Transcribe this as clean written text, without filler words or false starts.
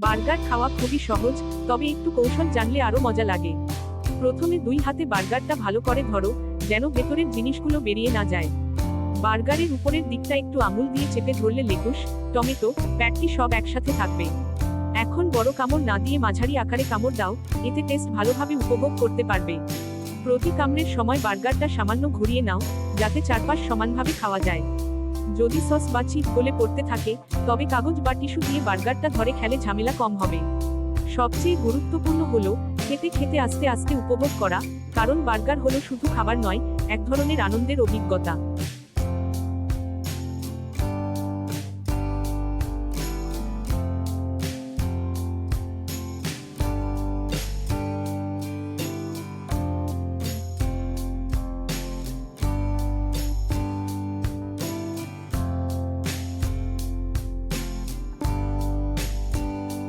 Burger খাওয়া খুবই সহজ, তবে একটু কৌশল জানলে আরো মজা লাগে। প্রথমে 2 হাতে বার্গারটা ভালো করে ধরো, যেন ভেতরের জিনিসগুলো বেরিয়ে না যায়। বার্গারের উপরের দিকটা একটু আঙুল দিয়ে চেপে ধরলে লেটুস, টমেটো, প্যাটি সব একসাথে থাকবে। এখন বড় কামড় না দিয়ে মাঝারি আকারে কামড় দাও, এতে টেস্ট ভালোভাবে উপভোগ করতে পারবে। প্রতি কামড়ের সময় বার্গারটা সামান্য ঘুরিয়ে নাও, যাতে চারপাশ সমানভাবে খাওয়া যায়। যদি সস বা চিজ গলে পড়তে থাকে, তবে কাগজ বা টিস্যু দিয়ে বার্গারটা ধরে খেলে ঝামেলা কম হবে। সবচেয়ে গুরুত্বপূর্ণ হলো খেতে খেতে আস্তে আস্তে উপভোগ করা, কারণ বার্গার হলো শুধু খাবার নয়, এক ধরনের আনন্দের অভিজ্ঞতা।